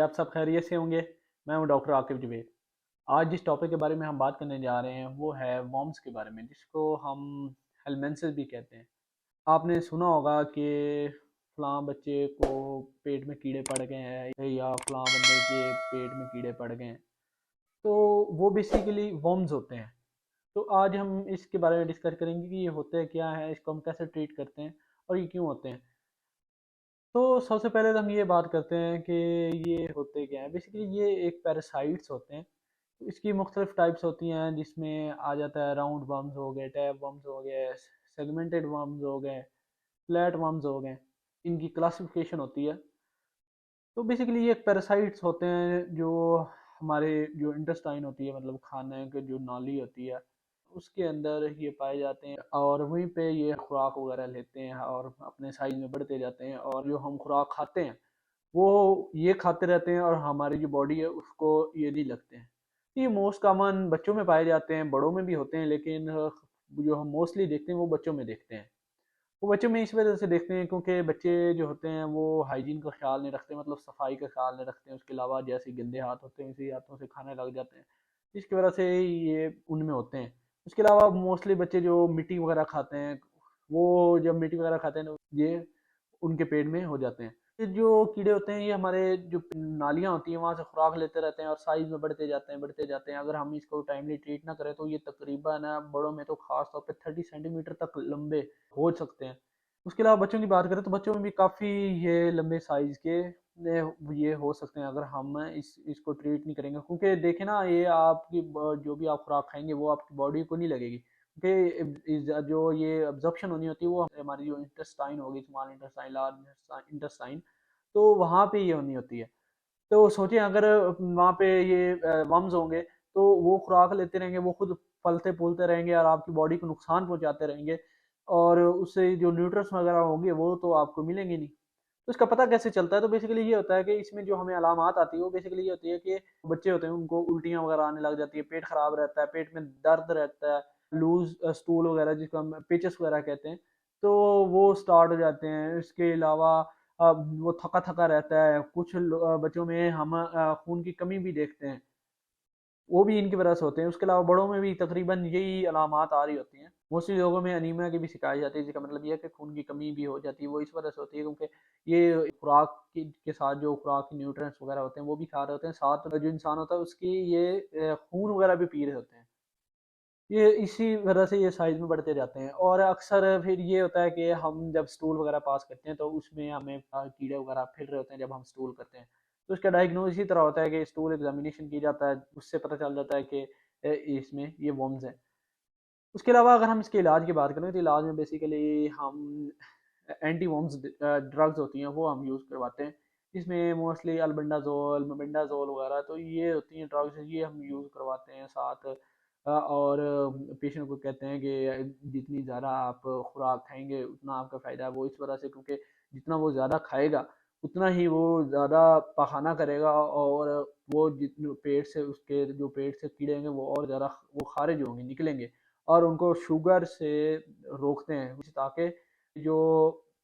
आप सब खैरियत से होंगे। मैं हूं डॉक्टर आकिब जुबैर। आज जिस टॉपिक के बारे में हम बात करने जा रहे हैं वो है वॉर्म्स के बारे में, जिसको हम हेलमेंथस भी कहते हैं। आपने सुना होगा कि फलां बच्चे को पेट में कीड़े पड़ गए हैं या फलां बंदे के पेट में कीड़े पड़ गए हैं। तो वो बेसिकली वॉर्म्स होते हैं। तो आज हम इसके बारे में डिस्कस करेंगे कि ये होते क्या है, इसको हम कैसे ट्रीट करते हैं और ये क्यों होते हैं। तो सबसे पहले तो हम ये बात करते हैं कि ये होते क्या हैं। बेसिकली ये एक पैरासाइट्स होते हैं। तो इसकी मुख्तलिफ टाइप्स होती हैं, जिसमें आ जाता है राउंड वर्म्स हो गए, टैब वर्म्स हो गए, सेगमेंटेड वर्म्स हो गए, फ्लैट वर्म्स हो गए। इनकी क्लासिफिकेशन होती है। तो बेसिकली ये एक पैरासाइट्स होते हैं जो हमारे जो इंटेस्टाइन होती है, मतलब खाने की जो नाली होती है, उसके अंदर ये पाए जाते हैं और वहीं पे ये खुराक वगैरह लेते हैं और अपने साइज में बढ़ते जाते हैं। और जो हम खुराक खाते हैं वो ये खाते रहते हैं और हमारी जो बॉडी है उसको ये नहीं लगते हैं। ये मोस्ट कॉमन बच्चों में पाए जाते हैं, बड़ों में भी होते हैं, लेकिन जो हम मोस्टली देखते हैं वो बच्चों में देखते हैं। वो बच्चों में इस वजह से देखते हैं क्योंकि बच्चे जो होते हैं वो हाइजीन का ख्याल नहीं रखते, मतलब सफाई का ख्याल नहीं रखते हैं। उसके अलावा जैसे गंदे हाथ होते हैं उसी हाथों से खाने लग जाते हैं, जिसकी वजह से ये उनमें होते हैं। उसके अलावा मोस्टली बच्चे जो मिट्टी वगैरह खाते हैं, वो जब मिट्टी वगैरह खाते हैं तो ये उनके पेट में हो जाते हैं। ये जो कीड़े होते हैं ये हमारे जो नालियाँ होती हैं वहाँ से खुराक लेते रहते हैं और साइज में बढ़ते जाते हैं। अगर हम इसको टाइमली ट्रीट ना करें तो ये तकरीबन बड़ों में तो खास तौर पे 30 सेंटीमीटर तक लंबे हो सकते हैं। उसके अलावा बच्चों की बात करें तो बच्चों में भी काफ़ी ये लंबे साइज के ये हो सकते हैं अगर हम इसको ट्रीट नहीं करेंगे। क्योंकि देखें ना, ये आपकी जो भी आप खुराक खाएंगे वो आपकी बॉडी को नहीं लगेगी, क्योंकि जो ये अब्जॉर्प्शन होनी होती है वो हमारी जो इंटेस्टाइन होगी, स्मॉल इंटेस्टाइन, लार्ज इंटेस्टाइन, तो वहाँ पे ये होनी होती है। तो सोचिए अगर वहाँ पे ये वर्म्स होंगे तो वो खुराक लेते रहेंगे, वो खुद फलते फूलते रहेंगे और आपकी बॉडी को नुकसान पहुंचाते रहेंगे। और उससे जो न्यूट्रिएंट्स वगैरह होंगे वो तो आपको मिलेंगे नहीं। तो इसका पता कैसे चलता है? तो बेसिकली ये होता है कि इसमें जो हमें अलामात आती है वो बेसिकली ये होती है कि बच्चे होते हैं उनको उल्टियाँ वगैरह आने लग जाती है, पेट खराब रहता है, पेट में दर्द रहता है, लूज स्टूल वगैरह जिसको हम पेचेस वगैरह कहते हैं, तो वो स्टार्ट हो जाते हैं। इसके अलावा वो थका थका रहता है। कुछ बच्चों में हम खून की कमी भी देखते हैं, वो भी इनकी वजह से होते हैं। उसके अलावा बड़ों में भी तकरीबन यही अलामात आ रही होती हैं। मोस्टली लोगों में अनीमिया की भी शिकायत जाती है, जिसका मतलब ये है कि खून की कमी भी हो जाती है। वो इस वजह से होती है क्योंकि ये खुराक के साथ जो खुराक के न्यूट्रिएंट्स वगैरह होते हैं वो भी खा रहे होते हैं, साथ जो इंसान होता है उसकी ये खून वगैरह भी पी रहे होते हैं। ये इसी वजह से ये साइज में बढ़ते जाते हैं। और अक्सर फिर ये होता है कि हम जब स्टूल वगैरह पास करते हैं तो उसमें हमें कीड़े वगैरह फिर रहे होते हैं जब हम स्टूल करते हैं। तो उसका डायग्नोज इसी तरह होता है कि स्टूल एग्जामिनेशन की जाता है, उससे पता चल जाता है कि इसमें ये वर्म्स हैं। उसके अलावा अगर हम इसके इलाज की बात करें तो इलाज में बेसिकली हम एंटी वर्म्स ड्रग्स होती हैं वो हम यूज़ करवाते हैं। इसमें मोस्टली अल्बेंडाजोल, मेबेंडाजोल वगैरह, तो ये होती हैं ड्रग्स, ये हम यूज़ करवाते हैं साथ। और पेशेंट को कहते हैं कि जितनी ज़्यादा आप खुराक खाएंगे उतना आपका फ़ायदा है। वो इस वजह से क्योंकि जितना वो ज़्यादा खाएगा उतना ही वो ज़्यादा पखाना करेगा और वो जितने पेट से उसके जो पेट से कीड़े होंगे वो और ज़्यादा वो खारिज होंगे, निकलेंगे। और उनको शुगर से रोकते हैं ताकि जो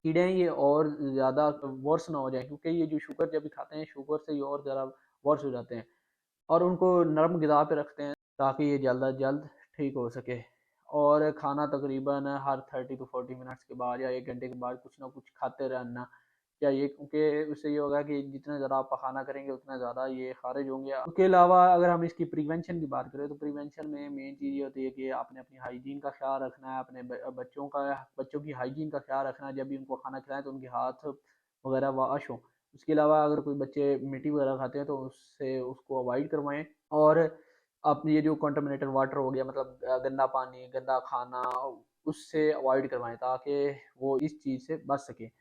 कीड़े हैं ये और ज़्यादा वर्स ना हो जाए, क्योंकि ये जो शुगर जब भी खाते हैं शुगर से ये और ज़्यादा वर्स हो जाते हैं। और उनको नरम ग़िज़ा पे रखते हैं ताकि ये जल्द अज जल्द ठीक हो सके। और खाना तकरीबन हर 30 to 40 मिनट्स के बाद या 1 घंटे के बाद कुछ ना कुछ खाते रहना चाहिए, क्योंकि उससे ये होगा कि जितना ज़्यादा आप पखाना करेंगे उतना ज़्यादा ये खारिज होंगे। उसके अलावा अगर हम इसकी प्रिवेंशन की बात करें तो प्रिवेंशन में मेन चीज़ ये होती है कि आपने अपनी हाइजीन का ख्याल रखना है, अपने बच्चों की हाइजीन का ख्याल रखना है। जब भी उनको खाना खिलाएं तो उनके हाथ वगैरह वाश हों। उसके अलावा अगर कोई बच्चे मिट्टी वगैरह खाते हैं तो उससे उसको अवॉइड करवाएं। और अपनी ये जो कंटामिनेटेड वाटर हो गया, मतलब गंदा पानी, गंदा खाना, उससे अवॉइड करवाएं ताकि वो इस चीज़ से बच सके।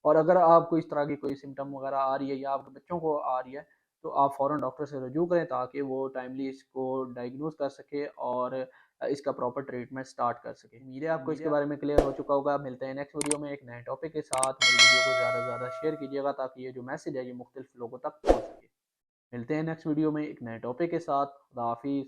और अगर आपको इस तरह की कोई सिम्टम वगैरह आ रही है या आपके बच्चों को आ रही है तो आप फ़ौरन डॉक्टर से रजू करें ताकि वो टाइमली इसको डायग्नोज कर सके और इसका प्रॉपर ट्रीटमेंट स्टार्ट कर सके। उम्मीद है आपको इसके बारे में क्लियर हो चुका होगा। मिलते हैं नेक्स्ट वीडियो में एक नए टॉपिक के साथ। मेरी वीडियो को ज़्यादा से ज़्यादा शेयर कीजिएगा ताकि ये जो मैसेज है ये मुख्तलिफ लोगों तक पहुँच सके। मिलते हैं नेक्स्ट वीडियो में एक नए टॉपिक के साथ। खुदा हाफिज़।